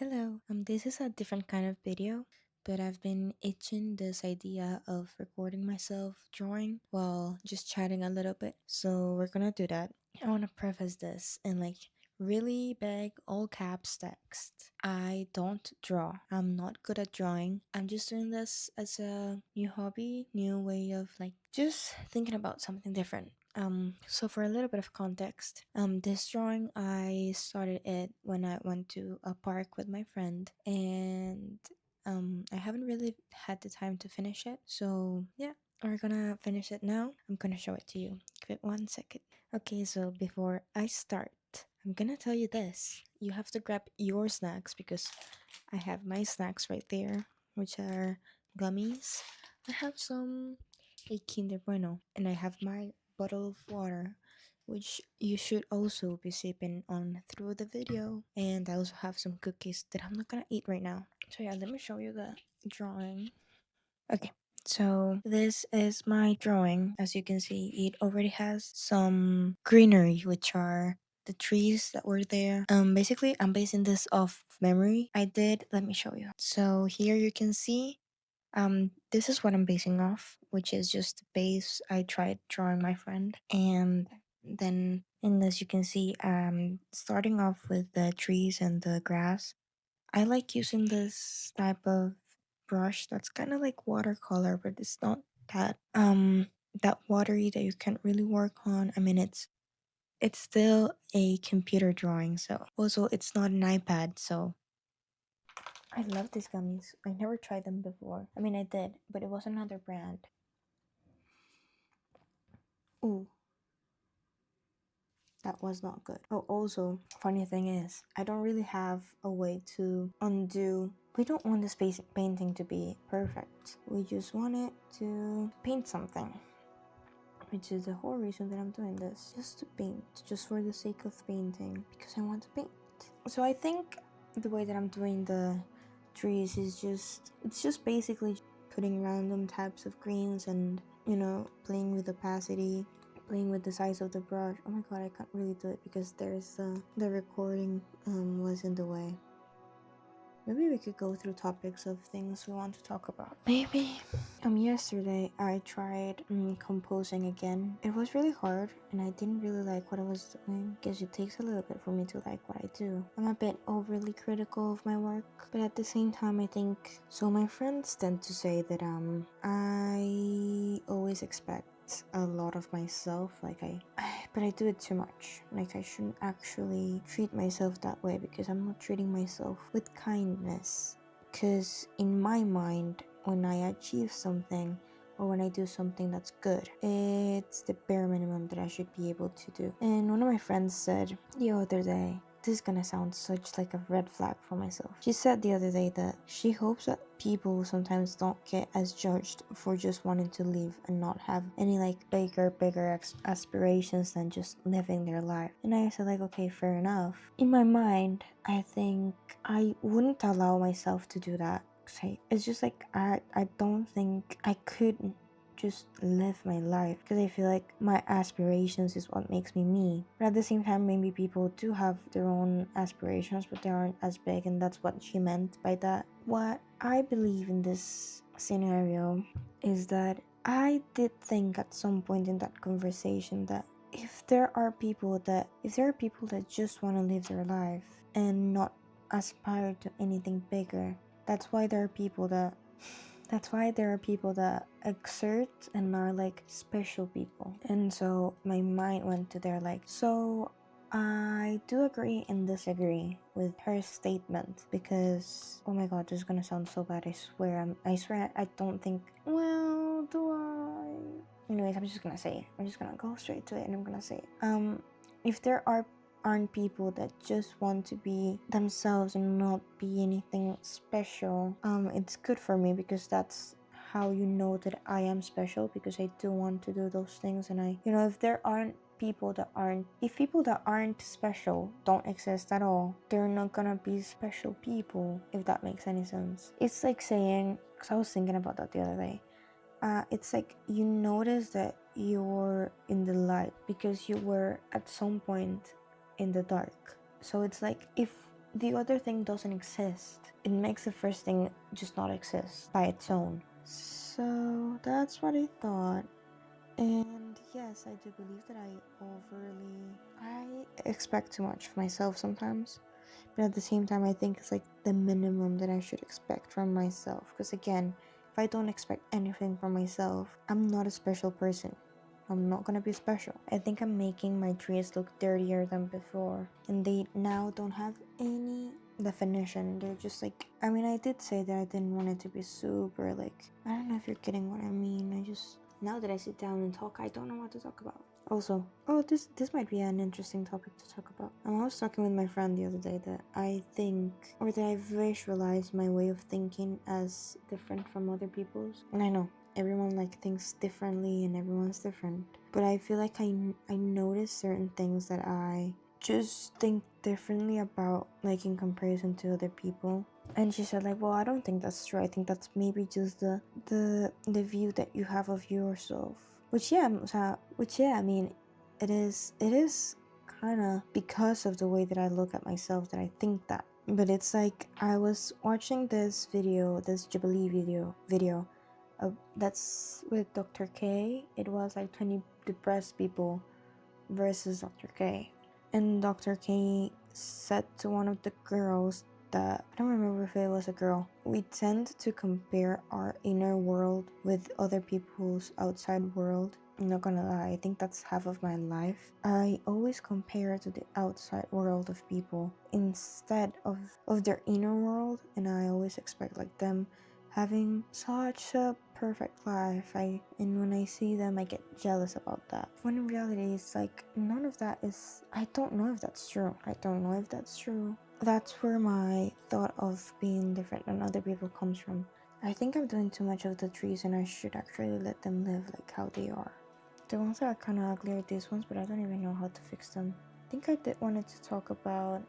Hello, this is a different kind of video, but I've been itching this idea of recording myself drawing while just chatting a little bit. So we're gonna do that. I wanna preface this in like really big all caps text. I don't draw. I'm not good at drawing. I'm just doing this as a new hobby, new way of like just thinking about something different. So for a little bit of context, this drawing I started it when I went to a park with my friend, and I haven't really had the time to finish it. So yeah, we're gonna finish it now. I'm gonna show it to you. Give it 1 second. Okay, so before I start, I'm gonna tell you this. You have to grab your snacks because I have my snacks right there, which are gummies. I have some a Kinder Bueno, and I have my bottle of water, which you should also be sipping on through the video. And I also have some cookies that I'm not gonna eat right now. So yeah, let me show you the drawing. Okay, so this is my drawing. As you can see, it already has some greenery, which are the trees that were there. Basically, I'm basing this off memory. Let me show you. So here you can see this is what I'm basing off, which is just the base I tried drawing my friend. And then in this you can see starting off with the trees and the grass. I like using this type of brush that's kind of like watercolor, but it's not that watery that you can't really work on. I mean it's still a computer drawing, so also it's not an iPad, so I love these gummies. I never tried them before. I mean, I did, but it was another brand. Ooh, that was not good. Oh, also, funny thing is, I don't really have a way to undo. We don't want this painting to be perfect. We just want it to paint something, which is the whole reason that I'm doing this. Just to paint, just for the sake of painting, because I want to paint. So I think the way that I'm doing the trees is it's just basically putting random types of greens and, playing with opacity, playing with the size of the brush. Oh my god, I can't really do it because there's the recording was in the way. Maybe we could go through topics of things we want to talk about. Maybe. Yesterday I tried composing again. It was really hard and I didn't really like what I was doing because it takes a little bit for me to like what I do. I'm a bit overly critical of my work, but at the same time I think so. My friends tend to say that I always expect a lot of myself, but I do it too much. Like I shouldn't actually treat myself that way because I'm not treating myself with kindness. Because in my mind, when I achieve something or when I do something that's good, it's the bare minimum that I should be able to do. And one of my friends said the other day, this is gonna sound such like a red flag for myself. She said the other day that she hopes that people sometimes don't get as judged for just wanting to live and not have any like bigger aspirations than just living their life. And I said like, okay, fair enough. In my mind, I think I wouldn't allow myself to do that. It's just like I don't think I could just live my life because I feel like my aspirations is what makes me. But at the same time, maybe people do have their own aspirations, but they aren't as big, and that's what she meant by that. What I believe in this scenario is that I did think at some point in that conversation that if there are people that just want to live their life and not aspire to anything bigger, that's why there are people that exert and are like special people. And so my mind went to there like, so I do agree and disagree with her statement because, oh my god, this is gonna sound so bad. I swear I don't think, well, do I? Anyways, I'm just gonna say it. I'm just gonna go straight to it and I'm gonna say it. If there aren't people that just want to be themselves and not be anything special, it's good for me because that's how you know that I am special, because I do want to do those things. And if there aren't people that aren't special don't exist at all, they're not gonna be special people, if that makes any sense. It's like saying, because I was thinking about that the other day, it's like you notice that you're in the light because you were at some point in the dark. So it's like if the other thing doesn't exist. It makes the first thing just not exist by its own. So that's what I thought. And yes, I do believe that I expect too much of myself sometimes. But at the same time, I think it's like the minimum that I should expect from myself. Because again, if I don't expect anything from myself, I'm not a special person. I'm not gonna be special. I think I'm making my trees look dirtier than before. And they now don't have any definition. They're just like, I mean, I did say that I didn't want it to be super like, I don't know if you're getting what I mean. Now that I sit down and talk, I don't know what to talk about. Also, this might be an interesting topic to talk about. I was talking with my friend the other day that I think, or that I visualize my way of thinking as different from other people's. And I know everyone like thinks differently and everyone's different, but I feel like I notice certain things that I just think differently about, like in comparison to other people. And she said like, well, I don't think that's true. I think that's maybe just the view that you have of yourself. I mean, it is kind of because of the way that I look at myself that I think that. But it's like I was watching this Jubilee video that's with Dr. K. It was like 20 depressed people versus Dr. K. And Dr. K said to one of the girls that, I don't remember if it was a girl, we tend to compare our inner world with other people's outside world. I'm not gonna lie, I think that's half of my life. I always compare to the outside world of people instead of their inner world, and I always expect like them having such a perfect life. And when I see them, I get jealous about that. When in reality, it's like none of that is. I don't know if that's true. That's where my thought of being different than other people comes from. I think I'm doing too much of the trees, and I should actually let them live like how they are. The ones that are kind of ugly are these ones, but I don't even know how to fix them. I think I did wanted to talk about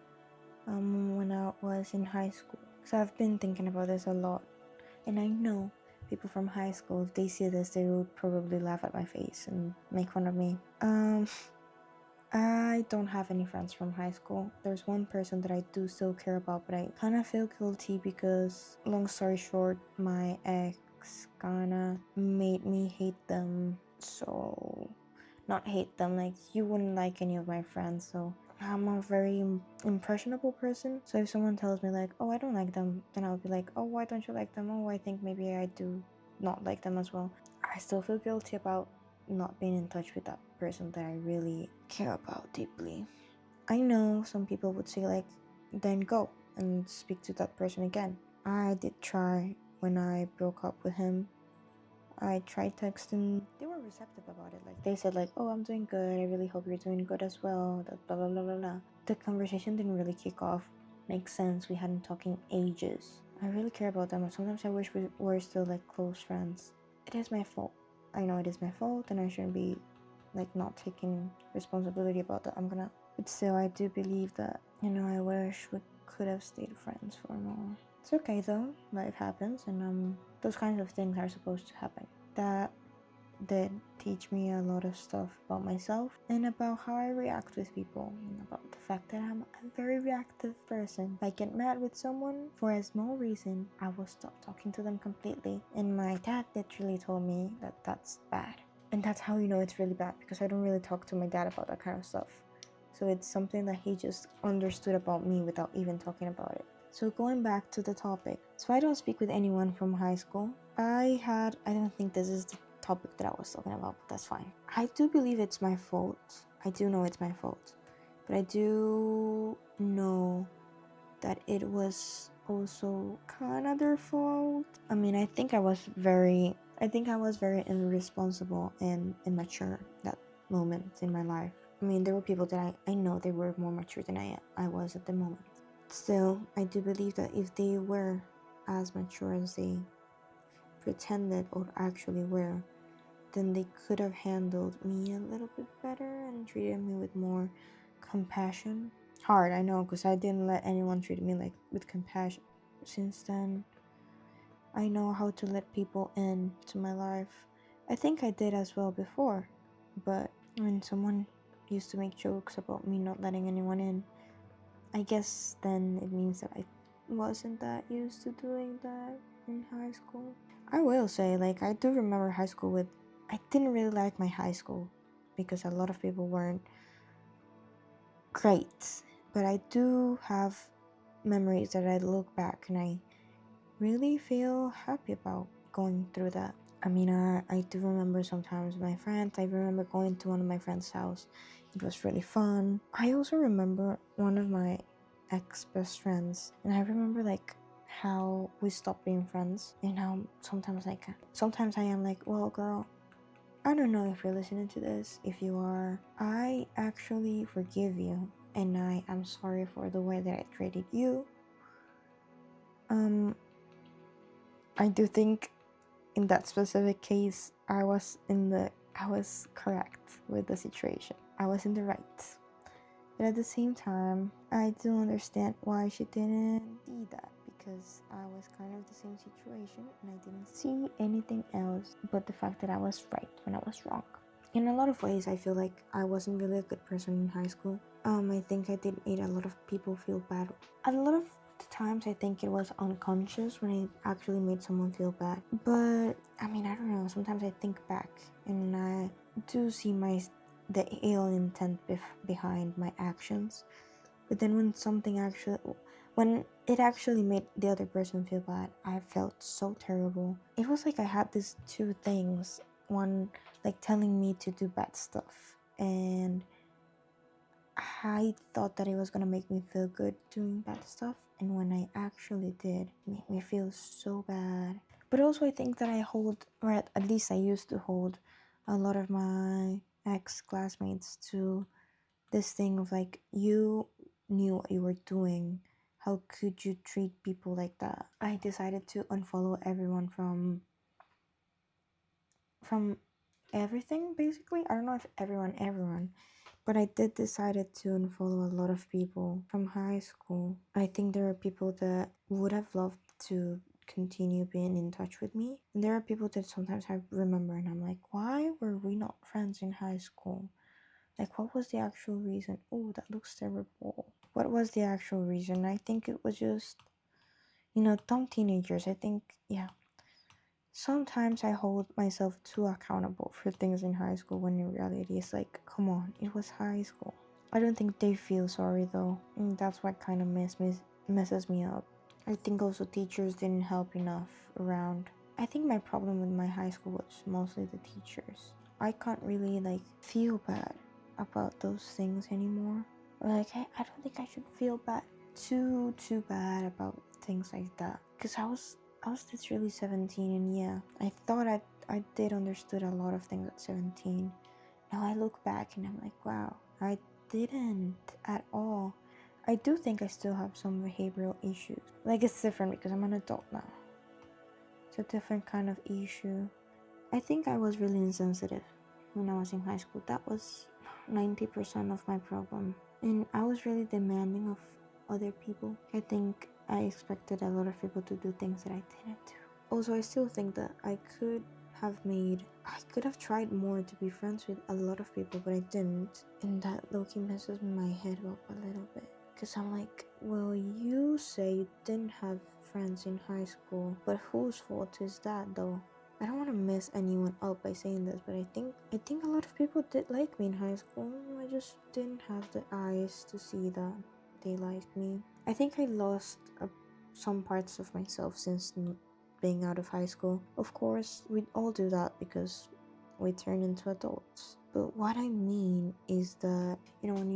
when I was in high school, because I've been thinking about this a lot. And I know people from high school, if they see this, they would probably laugh at my face and make fun of me. I don't have any friends from high school. There's one person that I do still care about, but I kind of feel guilty because, long story short, my ex kind of made me hate them. So, not hate them, like, you wouldn't like any of my friends, so I'm a very impressionable person. So if someone tells me like, oh, I don't like them, then I'll be like, oh, why don't you like them? Oh, I think maybe I do not like them as well. I still feel guilty about not being in touch with that person that I really care about deeply. I know some people would say like, then go and speak to that person again. I did try when I broke up with him. I tried texting. They were receptive about it. Like they said like, oh, I'm doing good. I really hope you're doing good as well. Blah blah blah blah blah. The conversation didn't really kick off. Makes sense. We hadn't talked in ages. I really care about them, and sometimes I wish we were still like close friends. It is my fault. I know it is my fault, and I shouldn't be like not taking responsibility about that. But still, I do believe that, I wish we could have stayed friends for more. It's okay though, life happens, and those kinds of things are supposed to happen. That did teach me a lot of stuff about myself and about how I react with people, and about the fact that I'm a very reactive person. If I get mad with someone for a small reason, I will stop talking to them completely. And my dad literally told me that that's bad. And that's how you know it's really bad, because I don't really talk to my dad about that kind of stuff. So it's something that he just understood about me without even talking about it. So going back to the topic. So I don't speak with anyone from high school. I don't think this is the topic that I was talking about, but that's fine. I do believe it's my fault. I do know it's my fault. But I do know that it was also kind of their fault. I mean, I think I was very irresponsible and immature that moment in my life. I mean, there were people that I know they were more mature than I was at the moment. Still, I do believe that if they were as mature as they pretended or actually were, then they could have handled me a little bit better and treated me with more compassion. Hard, I know, because I didn't let anyone treat me like with compassion. Since then, I know how to let people in to my life. I think I did as well before, but when someone used to make jokes about me not letting anyone in, I guess then it means that I wasn't that used to doing that in high school. I will say, like, I do remember high school with. I didn't really like my high school because a lot of people weren't great. But I do have memories that I look back and I really feel happy about going through that. I mean, I do remember sometimes my friends. I remember going to one of my friends' house. It was really fun. I also remember one of my ex-best friends, and I remember like how we stopped being friends, and how sometimes I am like, well, girl, I don't know if you're listening to this. If you are, I actually forgive you, and I am sorry for the way that I treated you. I do think in that specific case, I was correct with the situation. I was in the right. But at the same time, I do understand why she didn't do that, because I was kind of the same situation and I didn't see anything else but the fact that I was right when I was wrong. In a lot of ways, I feel like I wasn't really a good person in high school. I think I did make a lot of people feel bad. A lot of the times, I think it was unconscious when I actually made someone feel bad. But I mean, I don't know. Sometimes I think back and I do see the ill intent behind my actions. But then when it actually made the other person feel bad, I felt so terrible. It was like I had these two things. One, like, telling me to do bad stuff, and I thought that it was gonna make me feel good doing bad stuff, and when I actually did, it made me feel so bad. But also, I think that I hold, or at least I used to hold, a lot of my ex classmates to this thing of like, you knew what you were doing. How could you treat people like that? I decided to unfollow everyone from everything, basically. I don't know if everyone, but I did decided to unfollow a lot of people from high school. I think there are people that would have loved to continue being in touch with me. And there are people that sometimes I remember and I'm like, why were we not friends in high school? Like, what was the actual reason? Oh, that looks terrible. What was the actual reason? I think it was just, dumb teenagers. I think, yeah. Sometimes I hold myself too accountable for things in high school when in reality it's like, come on, it was high school. I don't think they feel sorry though. And that's what kind of messes me up. I think also teachers didn't help enough around. I think my problem with my high school was mostly the teachers. I can't really like feel bad about those things anymore. Like, I don't think I should feel bad too bad about things like that, because I was literally 17, and yeah, I thought I did understood a lot of things at 17. Now I look back and I'm like, wow, I didn't at all. I do think I still have some behavioral issues. Like, it's different because I'm an adult now. It's a different kind of issue. I think I was really insensitive when I was in high school. That was 90% of my problem. And I was really demanding of other people. I think I expected a lot of people to do things that I didn't do. Also, I still think that I could have tried more to be friends with a lot of people, but I didn't. And that low-key messes my head up a little bit. Because I'm like, well, you say you didn't have friends in high school, but whose fault is that though? I don't want to mess anyone up by saying this, but I think a lot of people did like me in high school. I just didn't have the eyes to see that they liked me. I think I lost some parts of myself since being out of high school. Of course, we all do that because we turn into adults. But what I mean is that, I don't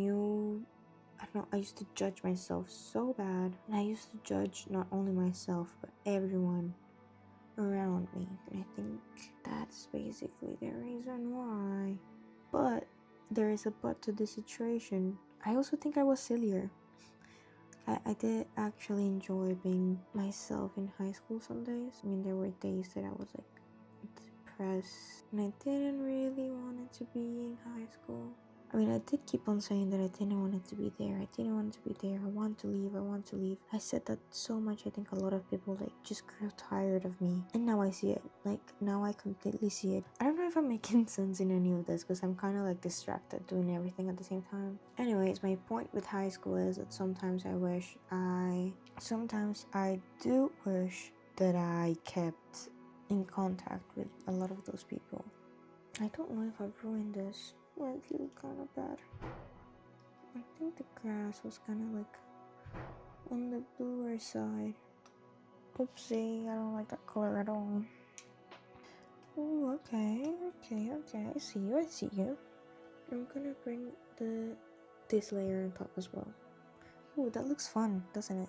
know, I used to judge myself so bad. And I used to judge not only myself, but everyone around me. And I think that's basically the reason why. But there is a but to this situation. I also think I was sillier. I did actually enjoy being myself in high school some days. I mean, there were days that I was like depressed and I didn't really want it to be in high school. I mean, I did keep on saying that I didn't want it to be there. I didn't want it to be there. I want to leave. I want to leave. I said that so much. I think a lot of people like just grew tired of me. And now I see it. Like now I completely see it. I don't know if I'm making sense in any of this because I'm kind of like distracted doing everything at the same time. Anyways, my point with high school is that sometimes I do wish that I kept in contact with a lot of those people. I don't know if I've ruined this. Might feel kind of bad. I think the grass was kind of like on the bluer side. Oopsie, I don't like that color at all. Oh, okay. I see you. I'm gonna bring this layer on top as well. Ooh, that looks fun, doesn't it?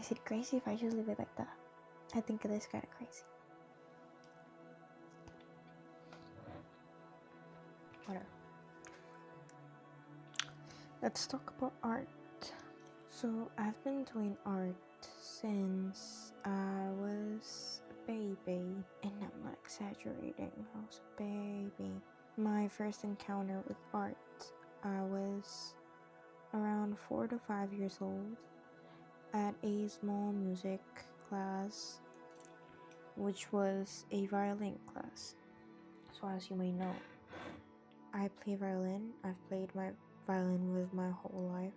Is it crazy if I just leave it like that? I think it is kind of crazy. Whatever. Let's talk about art. So I've been doing art since I was a baby, and I'm not exaggerating, I was a baby. My first encounter with art, I was around 4 to 5 years old at a small music class, which was a violin class. So as you may know, I play violin. I've played my violin with my whole life.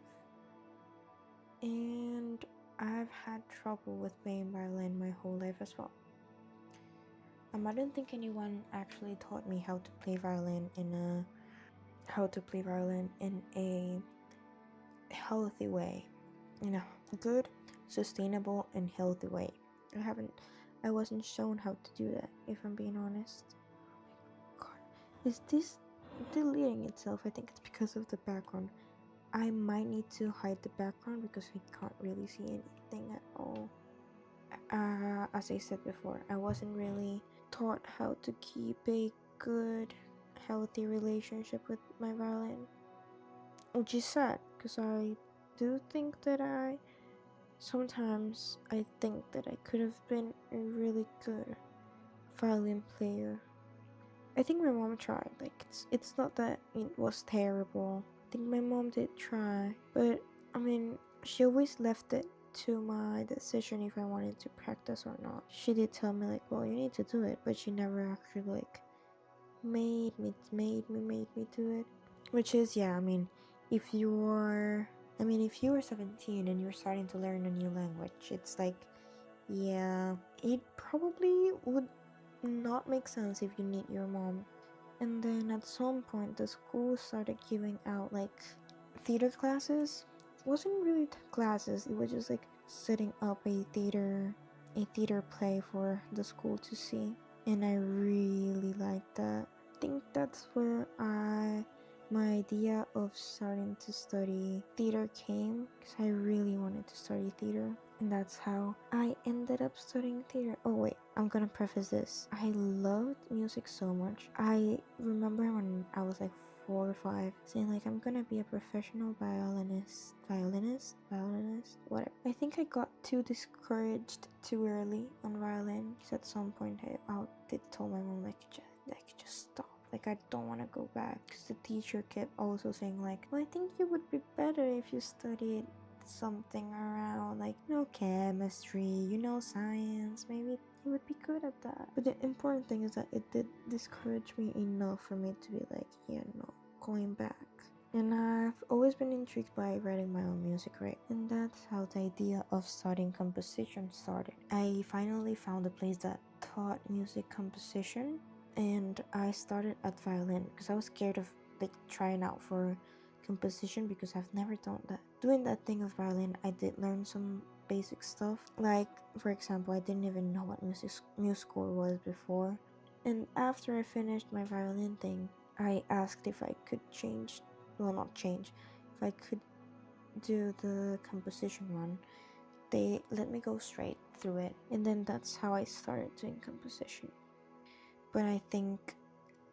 And I've had trouble with playing violin my whole life as well. I don't think anyone actually taught me how to play violin in a healthy way, in a good, sustainable, and healthy way. I wasn't shown how to do that, if I'm being honest. God, is this deleting itself? I think it's because of the background. I might need to hide the background because I can't really see anything at all. As I said before, I wasn't really taught how to keep a good, healthy relationship with my violin, which is sad because I do think that sometimes I think that I could have been a really good violin player. I think my mom tried. Like it's not that it was terrible. I think my mom did try, but I mean, she always left it to my decision if I wanted to practice or not. She did tell me like, well, you need to do it, but she never actually like made me do it. Which is, yeah, I mean, if you were 17 and you're starting to learn a new language, it's like, yeah, it probably would not make sense if you need your mom. And then at some point, the school started giving out like theater classes. It wasn't really classes, it was just like setting up a theater play for the school to see. And I really liked that. I think that's where my idea of starting to study theater came, because I really wanted to study theater. And that's how I ended up studying theater. Oh wait, I'm gonna preface this. I loved music so much. I remember when I was like 4 or 5 saying like I'm gonna be a professional violinist, whatever. I think I got too discouraged too early on violin, because at some point I did tell my mom like just stop. Like I don't want to go back, because the teacher kept also saying like, well, I think you would be better if you studied something around like chemistry, science. Maybe you would be good at that. But the important thing is that it did discourage me enough for me to be like, yeah, no, going back. And I've always been intrigued by writing my own music, right? And that's how the idea of studying composition started. I finally found a place that taught music composition, and I started at violin because I was scared of like trying out for composition because I've never done that. Doing that thing of violin, I did learn some basic stuff. Like, for example, I didn't even know what music score was before. And after I finished my violin thing, I asked if I could if I could do the composition one. They let me go straight through it, and then that's how I started doing composition. But I think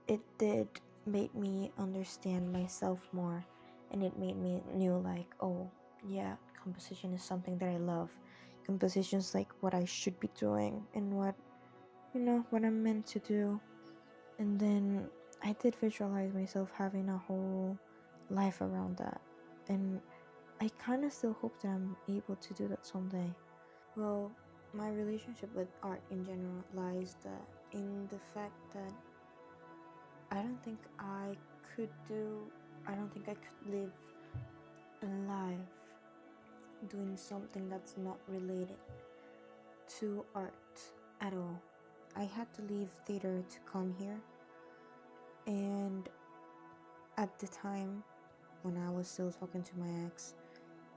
it did make me understand myself more, and it made me knew like, oh yeah, composition is something that I love. Composition is like what I should be doing and what I'm meant to do. And then I did visualize myself having a whole life around that. And I kind of still hope that I'm able to do that someday. Well, my relationship with art in general lies in the fact that I don't think I could do, I don't think I could live a life doing something that's not related to art at all. I had to leave theater to come here, and at the time when I was still talking to my ex,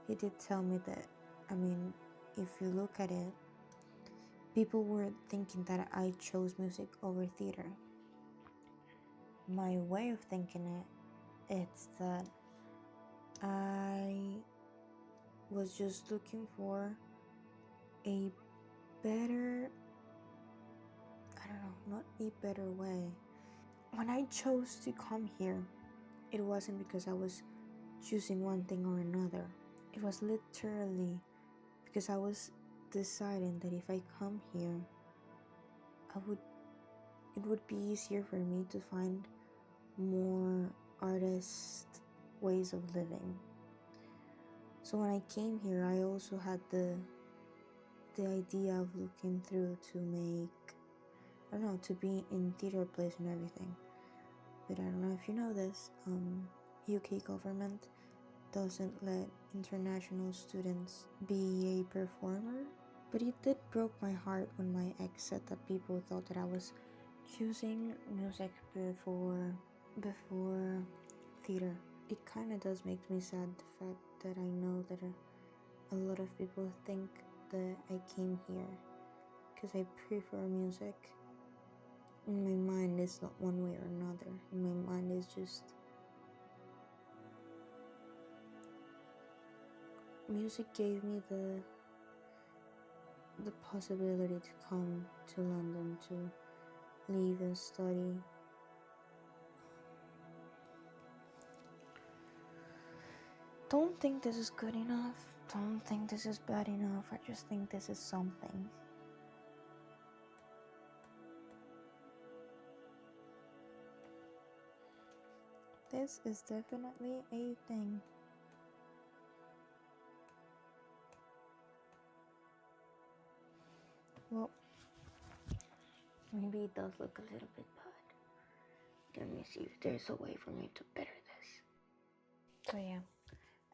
he did tell me that, I mean, if you look at it, people were thinking that I chose music over theater. My way of thinking it's that I was just looking for a better, I don't know, not a better way. When I chose to come here, it wasn't because I was choosing one thing or another. It was literally because I was deciding that if I come here, I would it would be easier for me to find more artist ways of living. So when I came here, I also had the idea of looking through to make, I don't know, to be in theater plays and everything. But I don't know if you know this, UK government doesn't let international students be a performer. But it did broke my heart when my ex said that people thought that I was choosing music before theater. It kind of does make me sad, the fact that I know that a lot of people think that I came here because I prefer music. In my mind, it's not one way or another. In my mind, it's just music gave me the possibility to come to London to live and study. Don't think this is good enough. Don't think this is bad enough. I just think this is something. This is definitely a thing. Well, maybe it does look a little bit bad. Let me see if there's a way for me to better this. So yeah,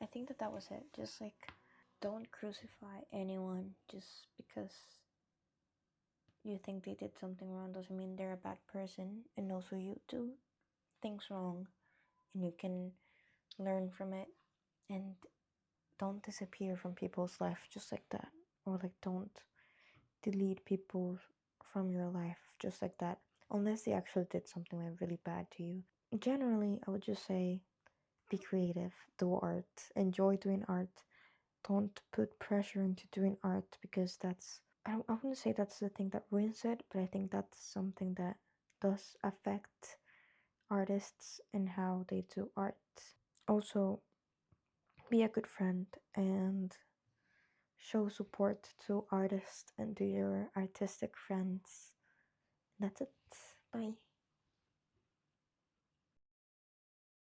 I think that was it. Just like, don't crucify anyone just because you think they did something wrong doesn't mean they're a bad person. And also you do things wrong and you can learn from it, and don't disappear from people's life just like that. Or like, don't delete people from your life just like that, unless they actually did something like really bad to you. Generally, I would just say be creative, do art, enjoy doing art. Don't put pressure into doing art, because I wouldn't say that's the thing that ruins it, but I think that's something that does affect artists and how they do art. Also, be a good friend and show support to artists and to your artistic friends. That's it. Bye.